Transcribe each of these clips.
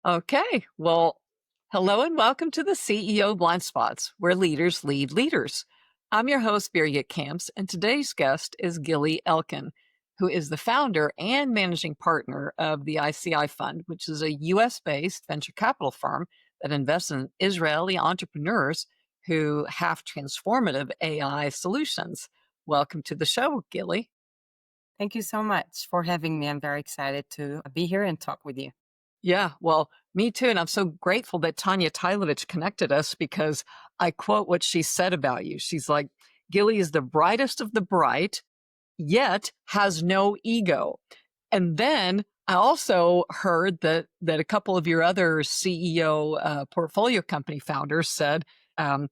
Okay, well, hello and welcome to the CEO Blindspots, where leaders lead leaders. I'm your host, Birgit Kamps, and today's guest is Gili Elkin, who is the founder and managing partner of the ICI Fund, which is a US-based venture capital firm that invests in Israeli entrepreneurs who have transformative AI solutions. Welcome to the show, Gili. Thank you so much for having me. I'm very excited to be here and talk with you. Yeah, well, me too. And I'm so grateful that Tanya Tilovich connected us because I quote what she said about you. She's like, Gili is the brightest of the bright, yet has no ego. And then I also heard that a couple of your other CEO portfolio company founders said,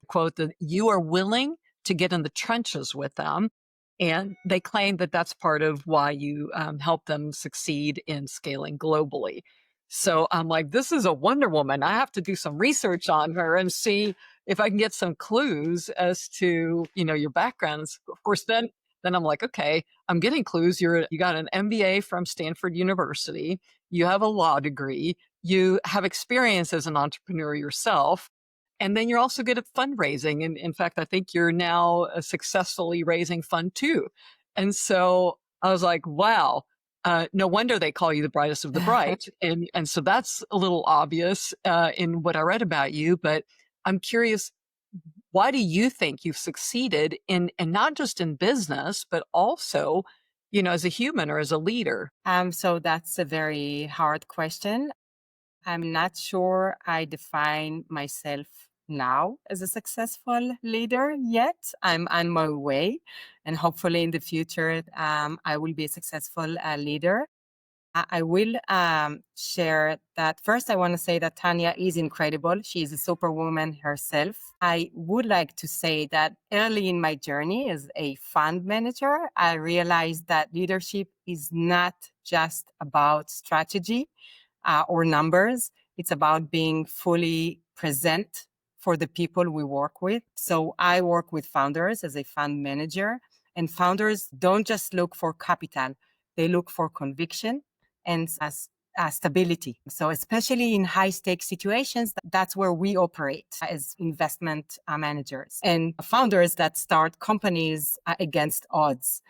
quote, that you are willing to get in the trenches with them. And they claim that that's part of why you help them succeed in scaling globally. So I'm like, this is a Wonder Woman. I have to do some research on her and see if I can get some clues as to, your backgrounds. Of course, then I'm like, okay, I'm getting clues. You got an MBA from Stanford University. You have a law degree. You have experience as an entrepreneur yourself. And then you're also good at fundraising. And in fact, I think you're now successfully raising fund too. And so I was like, wow, no wonder they call you the brightest of the bright. And so that's a little obvious in what I read about you. But I'm curious, why do you think you've succeeded and not just in business, but also, as a human or as a leader? So that's a very hard question. I'm not sure I define myself now as a successful leader yet. I'm on my way, and hopefully in the future, I will be a successful leader. I will share that. First, I want to say that Tanya is incredible. She is a superwoman herself. I would like to say that early in my journey as a fund manager, I realized that leadership is not just about strategy or numbers. It's about being fully present for the people we work with. So I work with founders as a fund manager, and founders don't just look for capital. They look for conviction and stability. So especially in high stakes situations, that's where we operate as investment managers and founders that start companies against odds.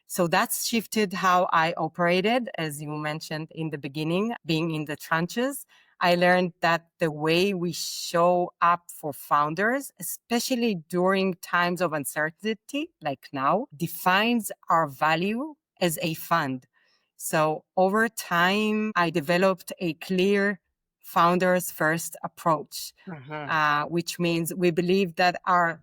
So that's shifted how I operated, as you mentioned in the beginning, being in the trenches. I learned that the way we show up for founders, especially during times of uncertainty like now, defines our value as a fund. So over time, I developed a clear founders first approach, which means we believe that our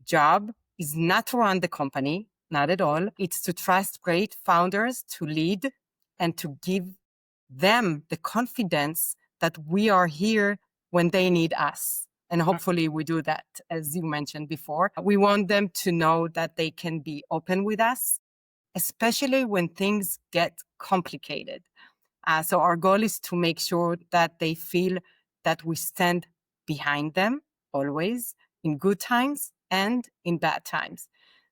job is not to run the company, not at all. It's to trust great founders to lead and to give them the confidence that we are here when they need us. And hopefully we do that, as you mentioned before. We want them to know that they can be open with us, especially when things get complicated. So our goal is to make sure that they feel that we stand behind them always in good times and in bad times.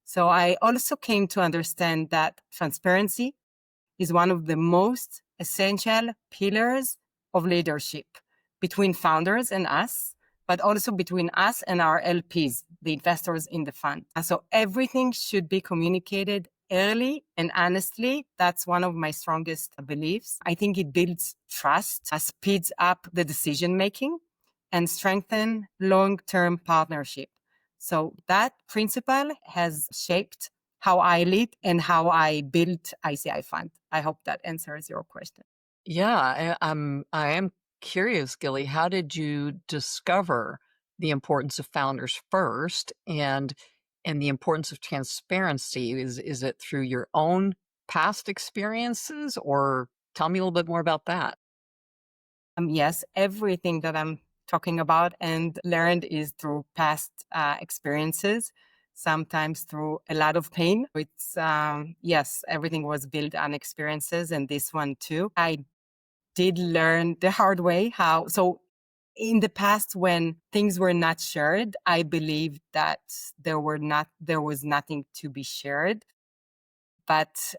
So I also came to understand that transparency is one of the most essential pillars of leadership between founders and us, but also between us and our LPs, the investors in the fund. And so everything should be communicated early and honestly. That's one of my strongest beliefs. I think it builds trust, speeds up the decision making, and strengthen long-term partnership. So that principle has shaped how I lead and how I build ICI Fund. I hope that answers your question. Yeah, I am curious, Gilly, how did you discover the importance of founders first and the importance of transparency? Is it through your own past experiences, or tell me a little bit more about that? Yes, everything that I'm talking about and learned is through past experiences, sometimes through a lot of pain. It's, yes, everything was built on experiences, and this one too. I did learn the hard way how. So in the past, when things were not shared, I believed that there was nothing to be shared. But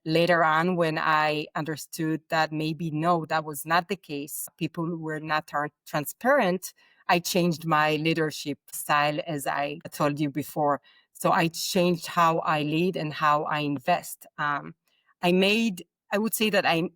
later on, when I understood that maybe no, that was not the case, people were not transparent, I changed my leadership style, as I told you before. So I changed how I lead and how I invest. I would say that I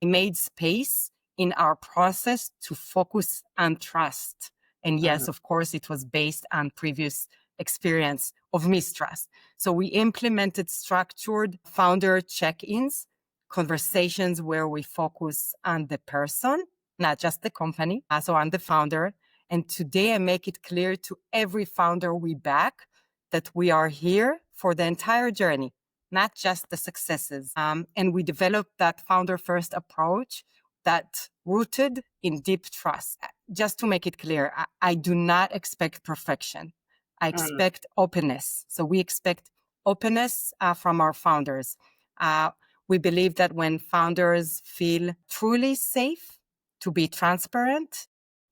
made space in our process to focus on trust. And yes, of course, it was based on previous experience of mistrust. So we implemented structured founder check-ins, conversations where we focus on the person, not just the company, also on the founder. And today I make it clear to every founder we back that we are here for the entire journey, not just the successes. And we developed that founder first approach that rooted in deep trust. Just to make it clear, I do not expect perfection. I expect openness. So we expect openness from our founders. We believe that when founders feel truly safe to be transparent,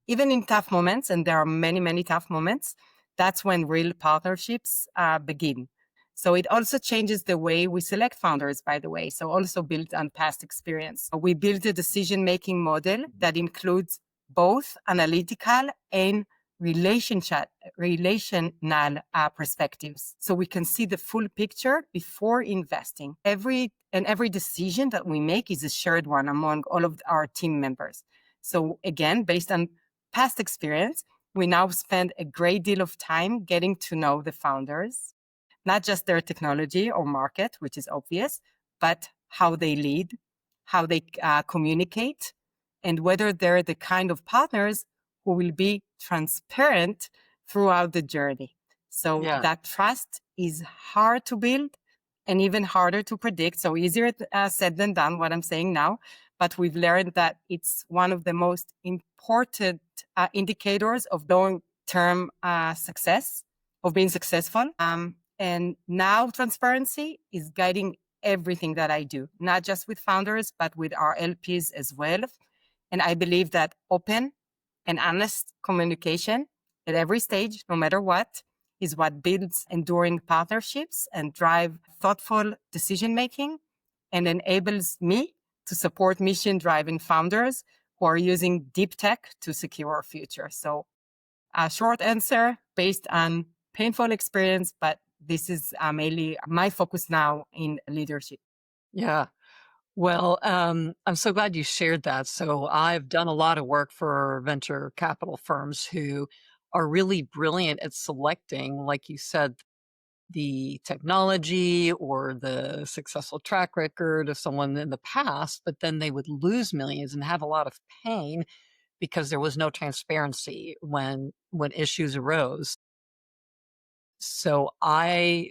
even in tough moments, and there are many, many tough moments, that's when real partnerships begin. So it also changes the way we select founders, by the way. So also built on past experience. We built a decision-making model that includes both analytical and relational perspectives. So we can see the full picture before investing. Every decision that we make is a shared one among all of our team members. So again, based on past experience, we now spend a great deal of time getting to know the founders, not just their technology or market, which is obvious, but how they lead, how they communicate, and whether they're the kind of partners who will be transparent throughout the journey. So that trust is hard to build and even harder to predict. So easier said than done, what I'm saying now. But we've learned that it's one of the most important indicators of long-term success, of being successful. And now transparency is guiding everything that I do, not just with founders, but with our LPs as well. And I believe that open and honest communication at every stage, no matter what, is what builds enduring partnerships and drive thoughtful decision-making and enables me to support mission-driven founders who are using deep tech to secure our future. So a short answer based on painful experience, but this is mainly my focus now in leadership. Yeah. Well, I'm so glad you shared that. So I've done a lot of work for venture capital firms who are really brilliant at selecting, like you said, the technology or the successful track record of someone in the past, but then they would lose millions and have a lot of pain because there was no transparency when issues arose. So I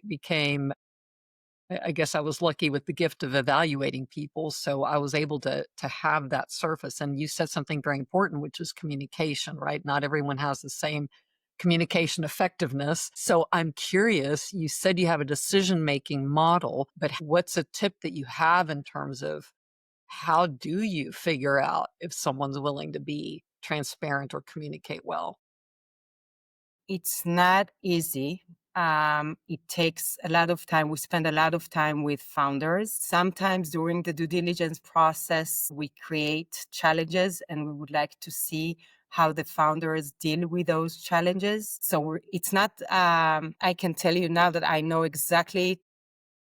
guess I was lucky with the gift of evaluating people, so I was able to have that surface. And you said something very important, which is communication, right? Not everyone has the same communication effectiveness. So I'm curious, you said you have a decision-making model, but what's a tip that you have in terms of how do you figure out if someone's willing to be transparent or communicate well? It's not easy. It takes a lot of time. We spend a lot of time with founders. Sometimes during the due diligence process, we create challenges and we would like to see how the founders deal with those challenges. So it's not, I can tell you now that I know exactly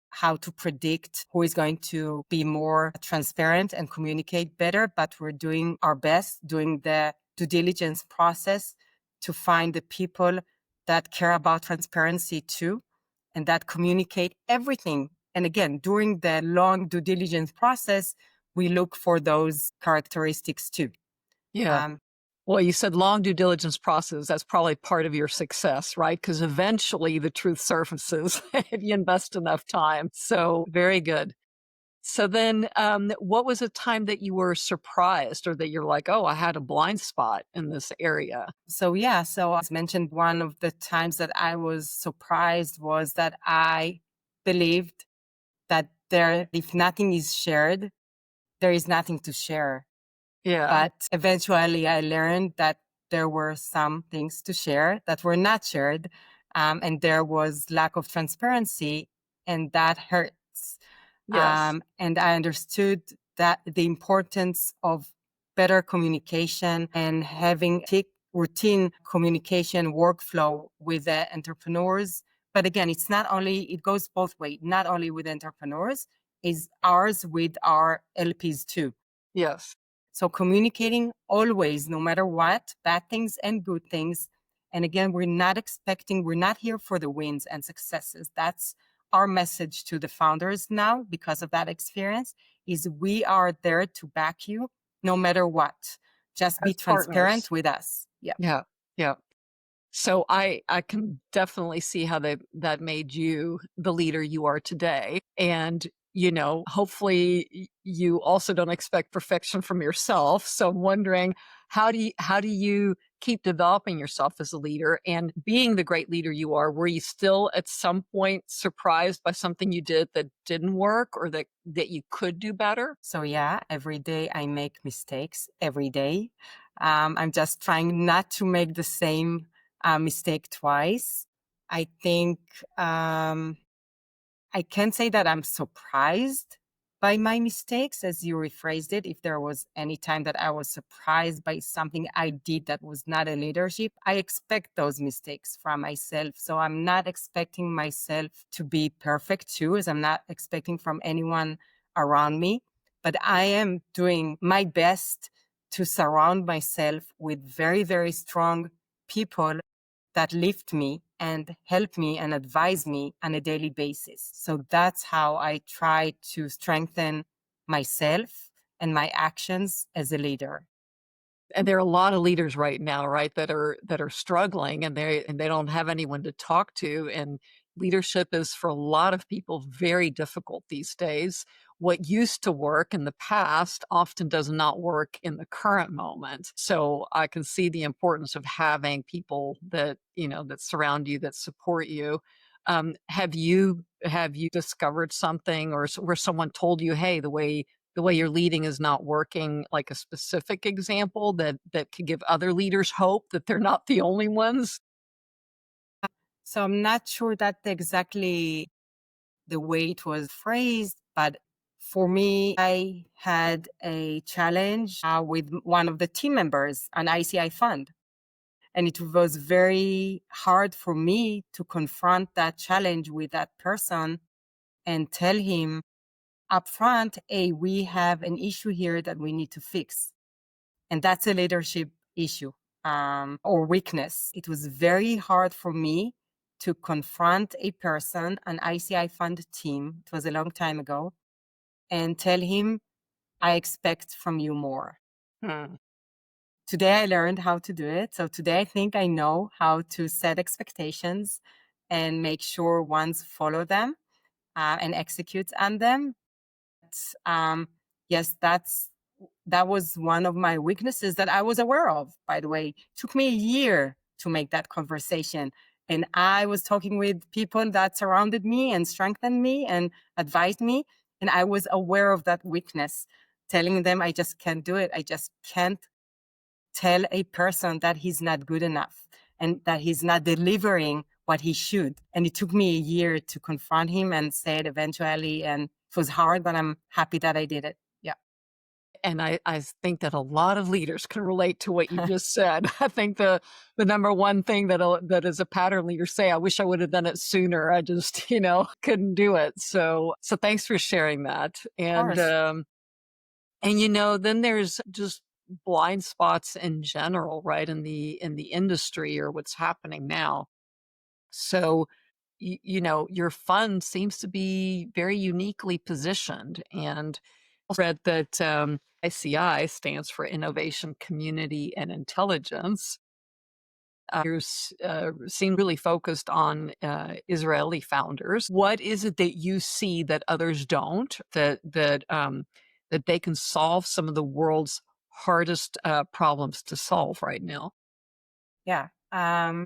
how to predict who is going to be more transparent and communicate better, but we're doing our best doing the due diligence process to find the people that care about transparency too, and that communicate everything. And again, during the long due diligence process, we look for those characteristics too. Yeah. Well, you said long due diligence process. That's probably part of your success, right? Because eventually the truth surfaces if you invest enough time. So very good. So then, what was a time that you were surprised or that you're like, oh, I had a blind spot in this area? So as mentioned, one of the times that I was surprised was that I believed that if nothing is shared, there is nothing to share. Yeah. But eventually I learned that there were some things to share that were not shared. And there was lack of transparency, and that hurts Yes. And I understood that the importance of better communication and having routine communication workflow with the entrepreneurs. But again, it's not only, it goes both ways, not only with entrepreneurs, is ours with our LPs too. Yes. So communicating always, no matter what, bad things and good things. And again, we're not here for the wins and successes. That's our message to the founders now because of that experience is we are there to back you no matter what. Just be As partners. transparent with us. Yeah. Yeah. Yeah. So I can definitely see how that made you the leader you are today. And, hopefully you also don't expect perfection from yourself. So I'm wondering how do you keep developing yourself as a leader and being the great leader you are? Were you still at some point surprised by something you did that didn't work or that you could do better? So yeah, every day I make mistakes every day. I'm just trying not to make the same mistake twice. I think I can't say that I'm surprised by my mistakes, as you rephrased it. If there was any time that I was surprised by something I did that was not a leadership, I expect those mistakes from myself. So I'm not expecting myself to be perfect too, as I'm not expecting from anyone around me. But I am doing my best to surround myself with very, very strong people that lift me and help me and advise me on a daily basis. So that's how I try to strengthen myself and my actions as a leader. And there are a lot of leaders right now, right, that are struggling and they don't have anyone to talk to. And leadership is for a lot of people very difficult these days. What used to work in the past often does not work in the current moment. So I can see the importance of having people that surround you, that support you. Have you discovered something or where someone told you, hey, the way you're leading is not working, like a specific example that could give other leaders hope that they're not the only ones? So I'm not sure that's exactly the way it was phrased, but for me, I had a challenge with one of the team members, an ICI Fund. And it was very hard for me to confront that challenge with that person and tell him upfront, hey, we have an issue here that we need to fix. And that's a leadership issue or weakness. It was very hard for me to confront a person, an ICI Fund team, it was a long time ago, and tell him, I expect from you more. Hmm. Today I learned how to do it. So today I think I know how to set expectations and make sure ones follow them and execute on them. Um, yes, that was one of my weaknesses that I was aware of, by the way. It took me a year to make that conversation. And I was talking with people that surrounded me and strengthened me and advised me. And I was aware of that weakness, telling them I just can't do it. I just can't tell a person that he's not good enough and that he's not delivering what he should. And it took me a year to confront him and say it eventually. And it was hard, but I'm happy that I did it. Yeah. And I think that a lot of leaders can relate to what you just said. I think the number one thing that as a pattern leader say, I wish I would have done it sooner. I just, couldn't do it. So thanks for sharing that. Of course. And then there's just blind spots in general, right? In the industry or what's happening now. So your fund seems to be very uniquely positioned. And I read that ICI stands for Innovation, Community, and Intelligence. You seem really focused on Israeli founders. What is it that you see that others don't? That they can solve some of the world's hardest problems to solve right now? Yeah.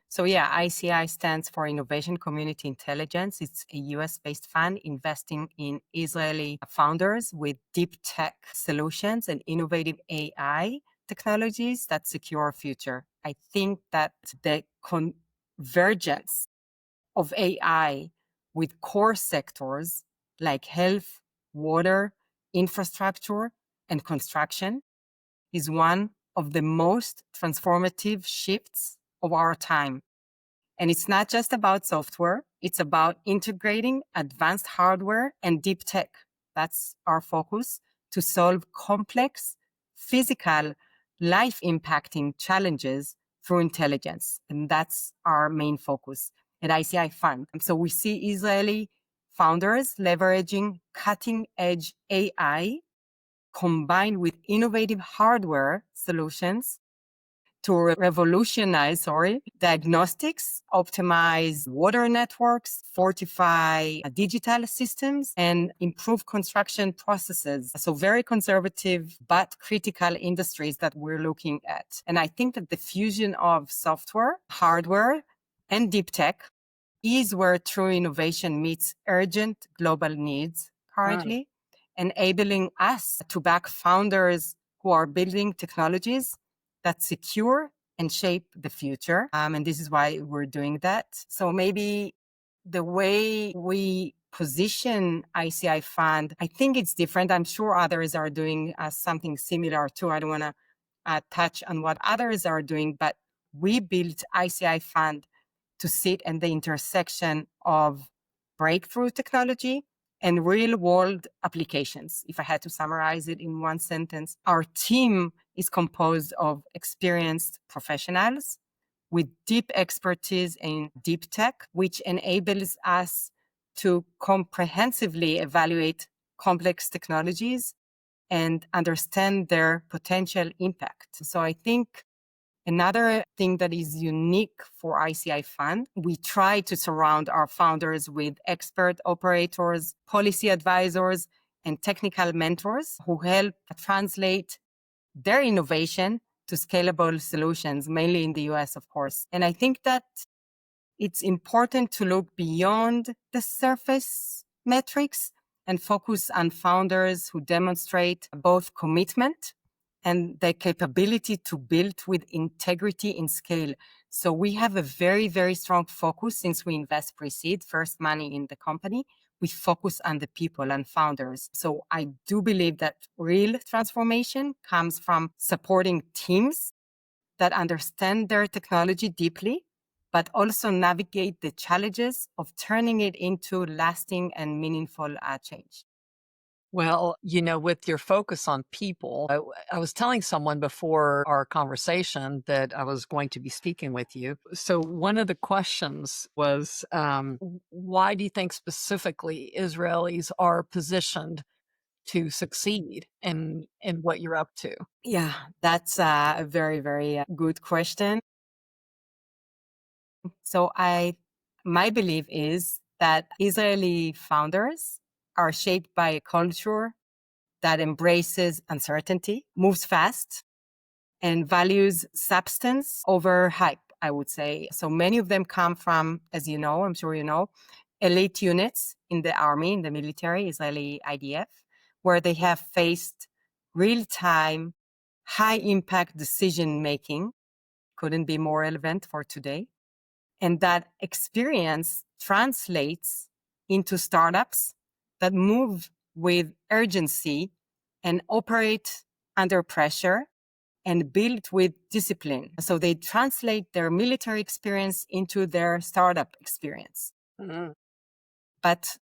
So yeah, ICI stands for Innovation Community Intelligence. It's a US based fund investing in Israeli founders with deep tech solutions and innovative AI technologies that secure our future. I think that the convergence of AI with core sectors like health, water, infrastructure, and construction is one of the most transformative shifts of our time. And it's not just about software, it's about integrating advanced hardware and deep tech. That's our focus to solve complex, physical, life impacting challenges through intelligence. And that's our main focus at ICI Fund. And so we see Israeli founders leveraging cutting edge AI combined with innovative hardware solutions to revolutionize, diagnostics, optimize water networks, fortify digital systems, and improve construction processes. So very conservative, but critical industries that we're looking at. And I think that the fusion of software, hardware, and deep tech is where true innovation meets urgent global needs currently, enabling us to back founders who are building technologies that secure and shape the future. And this is why we're doing that. So maybe the way we position ICI Fund, I think it's different. I'm sure others are doing something similar too. I don't want to touch on what others are doing, but we built ICI Fund to sit at the intersection of breakthrough technology and real world applications. If I had to summarize it in one sentence, our team is composed of experienced professionals with deep expertise in deep tech, which enables us to comprehensively evaluate complex technologies and understand their potential impact. So I think another thing that is unique for ICI Fund, we try to surround our founders with expert operators, policy advisors, and technical mentors who help translate their innovation to scalable solutions, mainly in the US, of course. And I think that it's important to look beyond the surface metrics and focus on founders who demonstrate both commitment and the capability to build with integrity in scale. So we have a very, very strong focus since we invest pre-seed, first money in the company. We focus on the people and founders. So I do believe that real transformation comes from supporting teams that understand their technology deeply, but also navigate the challenges of turning it into lasting and meaningful change. Well, with your focus on people, I was telling someone before our conversation that I was going to be speaking with you. So one of the questions was, why do you think specifically Israelis are positioned to succeed in what you're up to? Yeah, that's a very, very good question. So my belief is that Israeli founders are shaped by a culture that embraces uncertainty, moves fast, and values substance over hype, I would say. So many of them come from, as you know, I'm sure you know, elite units in the army, in the military, Israeli IDF, where they have faced real-time, high-impact decision making. Couldn't be more relevant for today. And that experience translates into startups that move with urgency and operate under pressure and build with discipline. So they translate their military experience into their startup experience. Mhm. But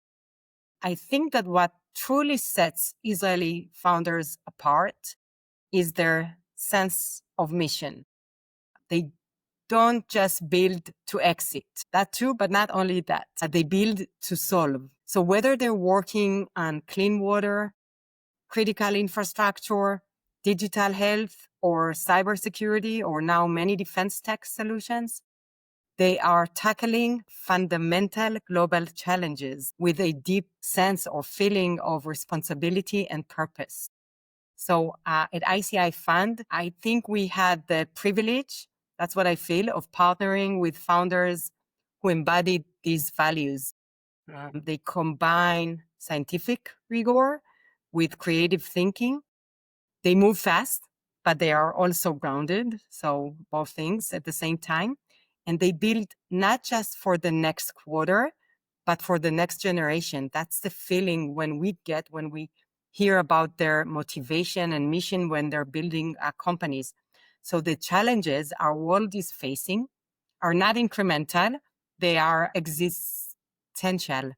I think that what truly sets Israeli founders apart is their sense of mission. They don't just build to exit. That too, but not only that. They build to solve. So whether they're working on clean water, critical infrastructure, digital health, or cybersecurity, or now many defense tech solutions, they are tackling fundamental global challenges with a deep sense or feeling of responsibility and purpose. So at ICI Fund, I think we had the privilege, that's what I feel, of partnering with founders who embodied these values. They combine scientific rigor with creative thinking. They move fast, but they are also grounded. So both things at the same time. And they build not just for the next quarter, but for the next generation. That's the feeling when we hear about their motivation and mission when they're building companies. So the challenges our world is facing are not incremental, they are existential.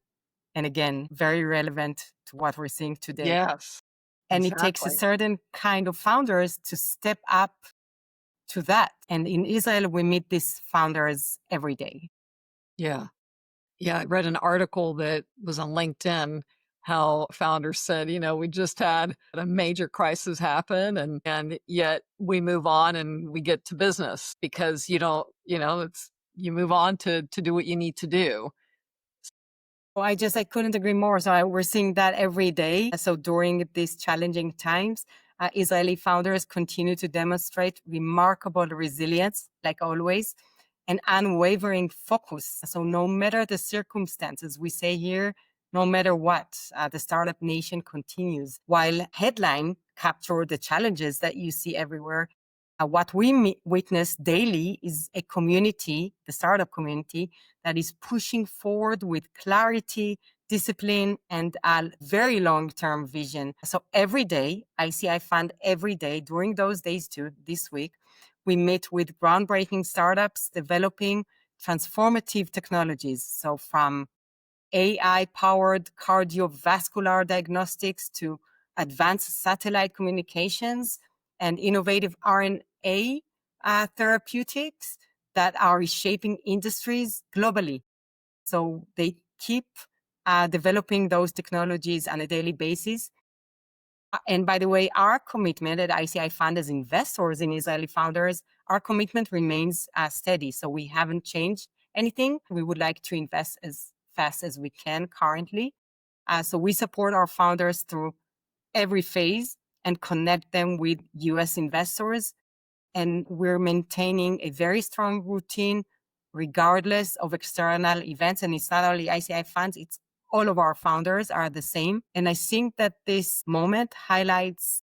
And again, very relevant to what we're seeing today. Yes, And it takes a exactly. certain kind of founders to step up to that. And in Israel, we meet these founders every day. Yeah. Yeah, I read an article that was on LinkedIn how founders said, we just had a major crisis happen and yet we move on and we get to business because you don't, it's you move on to do what you need to do. Well, I couldn't agree more. So we're seeing that every day. So during these challenging times, Israeli founders continue to demonstrate remarkable resilience, like always, and unwavering focus. So no matter the circumstances, we say here, no matter what, the startup nation continues. While headline capture the challenges that you see everywhere, what we witness daily is a community, the startup community, that is pushing forward with clarity, discipline, and a very long-term vision. So every day, ICI Fund, every day, during those days too, this week, we meet with groundbreaking startups developing transformative technologies. So from AI-powered cardiovascular diagnostics to advanced satellite communications and innovative RNA therapeutics that are reshaping industries globally. So they keep developing those technologies on a daily basis. And by the way, our commitment at ICI Fund as investors in Israeli founders, our commitment remains steady. So we haven't changed anything. We would like to invest as fast as we can currently. So we support our founders through every phase and connect them with US investors. And we're maintaining a very strong routine regardless of external events. And it's not only ICI funds, it's all of our founders are the same. And I think that this moment highlights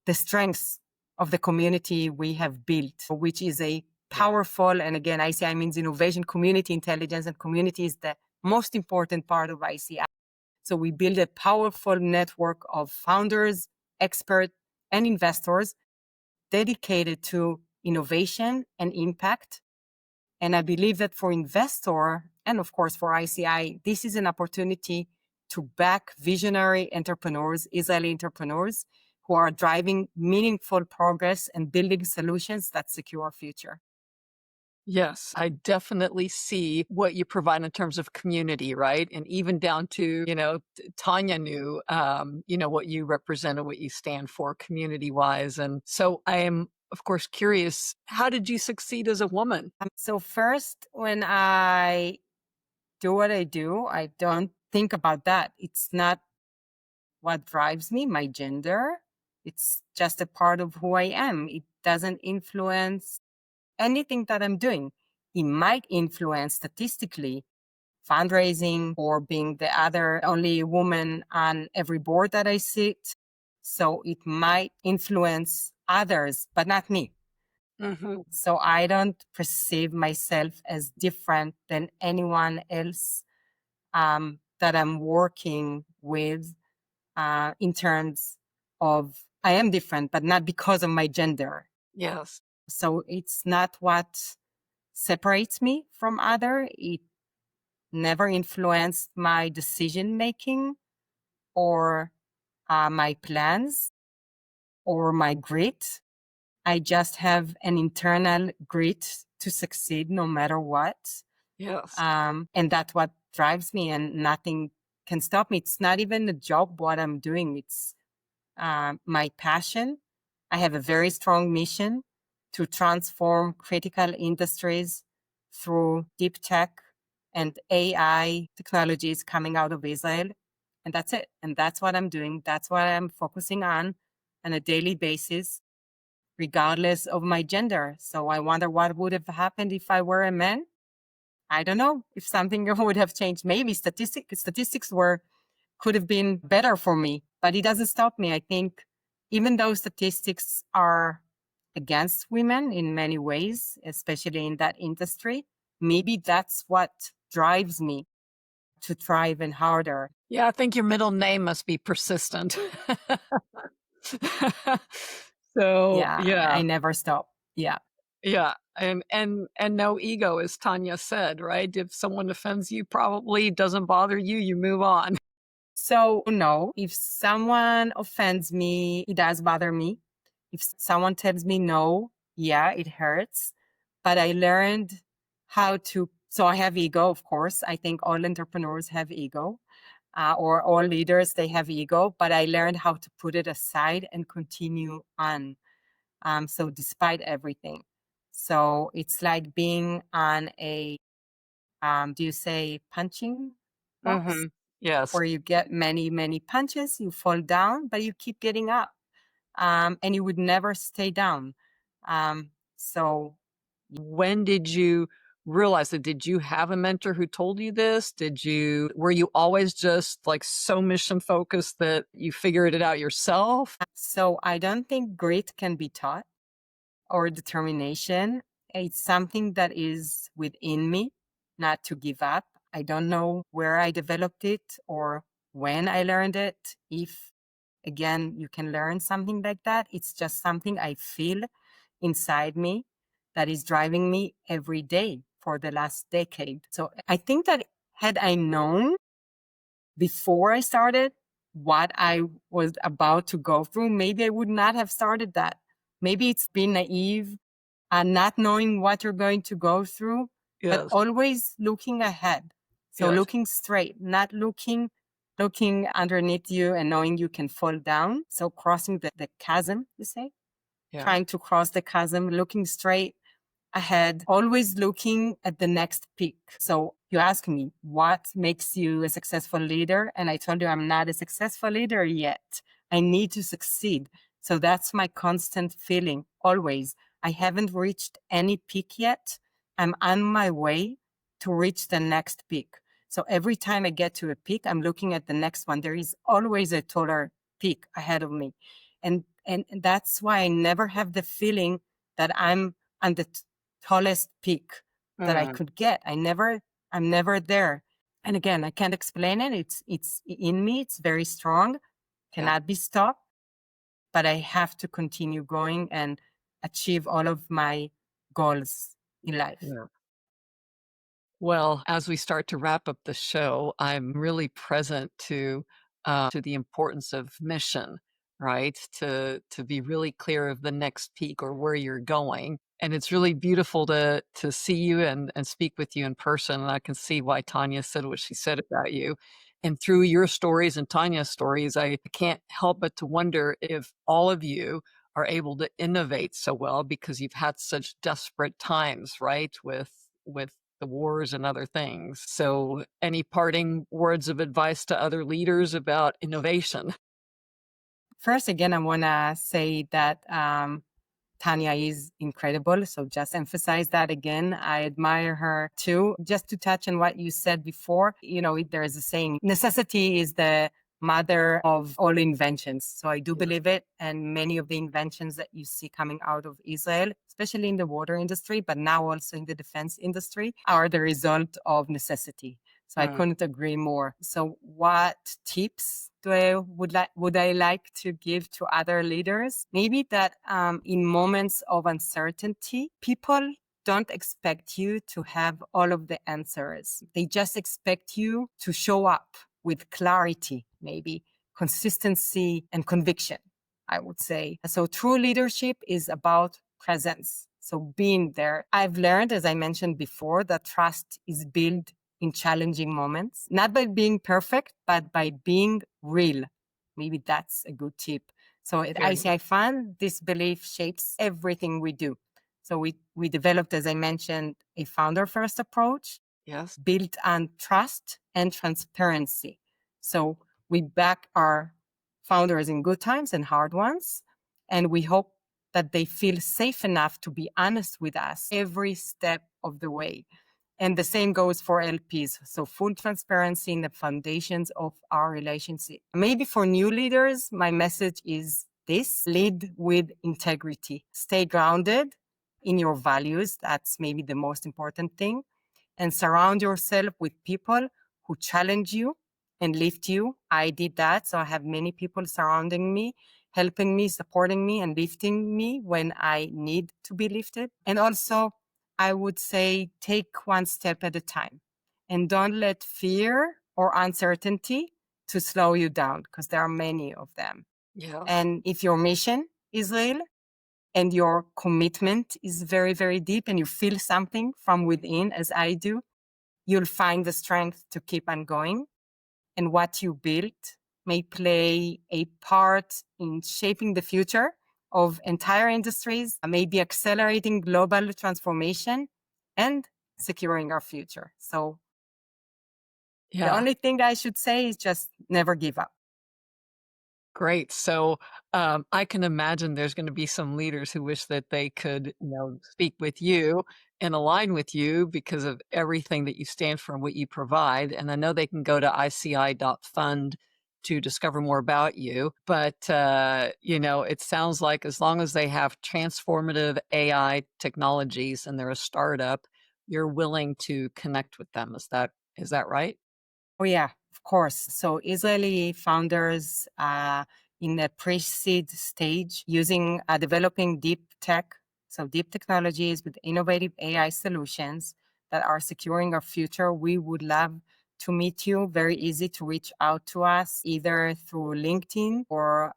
the strengths of the community we have built, which is a powerful, and again, ICI means innovation, community intelligence, and community is the most important part of ICI. So we build a powerful network of founders, experts, and investors dedicated to innovation and impact. And I believe that for investor and of course for ICI, this is an opportunity to back visionary entrepreneurs, Israeli entrepreneurs who are driving meaningful progress and building solutions that secure our future. Yes, I definitely see what you provide in terms of community, right? And even down to, Tanya knew, what you represent and what you stand for community wise. And so I am, of course, curious, how did you succeed as a woman? So first, when I do what I do, I don't think about that. It's not what drives me, my gender. It's just a part of who I am. It doesn't influence anything that I'm doing. It might influence statistically fundraising or being the other only woman on every board that I sit. So it might influence others, but not me. Mm-hmm. So I don't perceive myself as different than anyone else that I'm working with in terms of I am different, but not because of my gender. Yes. So it's not what separates me from other. It never influenced my decision making or my plans or my grit. I just have an internal grit to succeed no matter what. Yes. And that's what drives me, and nothing can stop me. It's not even a job, what I'm doing. It's my passion. I have a very strong mission to transform critical industries through deep tech and AI technologies coming out of Israel. And that's it. And that's what I'm doing. That's what I'm focusing on a daily basis, regardless of my gender. So I wonder what would have happened if I were a man. I don't know if something would have changed. Maybe statistics could have been better for me, but it doesn't stop me. I think even though statistics are against women in many ways, especially in that industry, maybe that's what drives me to try even harder. Yeah, I think your middle name must be persistent. So, Yeah, yeah, I never stop. Yeah. yeah, and no ego, as Tanya said, right? If someone offends you, probably doesn't bother you, you move on. So, no, if someone offends me, it does bother me. If someone tells me no, yeah, it hurts. But I learned how to, so I have ego, of course. I think all entrepreneurs have ego, or all leaders, they have ego, but I learned how to put it aside and continue on. So, despite everything. So, it's like being on a, do you say punching box? Mhm. Yes, Where you get many, many punches, you fall down, but you keep getting up. And you would never stay down. So when did you realize that? Did you have a mentor who told you this? Were you always just, like, so mission focused that you figured it out yourself? so I don't think grit can be taught or determination. It's something that is within me, not to give up. I don't know where I developed it or when I learned it. If again, you can learn something like that, it's just something I feel inside me that is driving me every day for the last decade. So I think that had I known before I started what I was about to go through, maybe I would not have started that. Maybe it's been naive and not knowing what you're going to go through, but Yes, always looking ahead. So yes, looking straight, not looking underneath you and knowing you can fall down. So crossing the chasm, you say, yeah, trying to cross the chasm, looking straight ahead, always looking at the next peak. So you ask me, what makes you a successful leader? And I told you I'm not a successful leader yet. I need to succeed. So that's my constant feeling always. I haven't reached any peak yet. I'm on my way to reach the next peak. So every time I get to a peak, I'm looking at the next one. There is always a taller peak ahead of me. And that's why I never have the feeling that I'm on the tallest peak that I mm, could get. I'm never there. And again, I can't explain it. It's in me. It's very strong, yeah, cannot be stopped, but I have to continue going and achieve all of my goals in life. yeah. Well, as we start to wrap up the show, I'm really present to the importance of mission, right? To be really clear of the next peak or where you're going. And it's really beautiful to see you and speak with you in person. And I can see why Tanya said what she said about you. And through your stories and Tanya's stories, I can't help but to wonder if all of you are able to innovate so well because you've had such desperate times, right? With the wars and other things. So, any parting words of advice to other leaders about innovation? First, again, I want to say that Tanya is incredible. So just emphasize that again. I admire her too. Just to touch on what you said before, there is a saying, necessity is the mother of all inventions. So I do Yes. believe it. And many of the inventions that you see coming out of Israel, especially in the water industry, but now also in the defense industry, are the result of necessity. So I Mm, couldn't agree more. So what tips would I like to give to other leaders? Maybe that in moments of uncertainty, people don't expect you to have all of the answers. They just expect you to show up with clarity, maybe consistency and conviction, I would say. So true leadership is about presence. So being there. I've learned, as I mentioned before, that trust is built in challenging moments, not by being perfect, but by being real. Maybe that's a good tip. So at good. ICI Fund, this belief shapes everything we do. So we developed, as I mentioned, a founder first approach Yes. built on trust and transparency. So we back our founders in good times and hard ones. And we hope that they feel safe enough to be honest with us every step of the way. And the same goes for LPs. So full transparency in the foundations of our relationship. Maybe for new leaders, my message is this: lead with integrity, stay grounded in your values. That's maybe the most important thing, and surround yourself with people who challenge you and lift you. I did that. So I have many people surrounding me, helping me, supporting me, and lifting me when I need to be lifted. And also, I would say take one step at a time and don't let fear or uncertainty to slow you down, because there are many of them. Yeah. And if your mission is real and your commitment is very, very deep and you feel something from within, as I do, you'll find the strength to keep on going. And what you built may play a part in shaping the future of entire industries, maybe accelerating global transformation and securing our future. So the Yeah. only thing I should say is just never give up. Great. So, I can imagine there's gonna be some leaders who wish that they could, speak with you and align with you because of everything that you stand for and what you provide, and I know they can go to ICI.fund to discover more about you, but, it sounds like as long as they have transformative AI technologies and they're a startup, you're willing to connect with them. Is that right? Oh, yeah, of course. So Israeli founders in the pre-seed stage using developing deep tech, so deep technologies with innovative AI solutions that are securing our future. We would love to meet you. Very easy to reach out to us either through LinkedIn or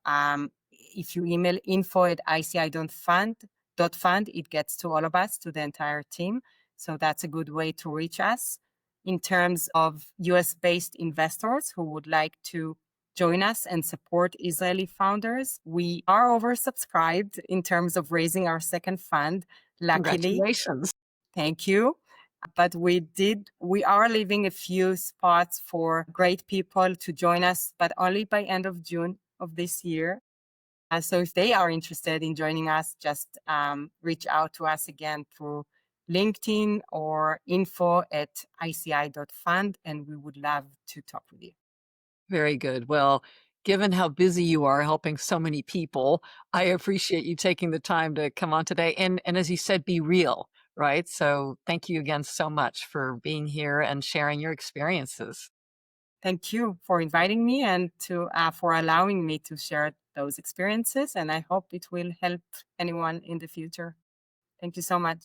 if you email info@ici.fund, it gets to all of us, to the entire team. So that's a good way to reach us. In terms of US-based investors who would like to join us and support Israeli founders, we are oversubscribed in terms of raising our second fund, luckily. Congratulations. Thank you. But we are leaving a few spots for great people to join us, but only by end of June of this year. So if they are interested in joining us, just reach out to us again through LinkedIn or info@ici.fund, and we would love to talk with you. Very good. Well, given how busy you are helping so many people, I appreciate you taking the time to come on today and as you said, be real, right? So thank you again so much for being here and sharing your experiences. Thank you for inviting me and for allowing me to share those experiences. And I hope it will help anyone in the future. Thank you so much.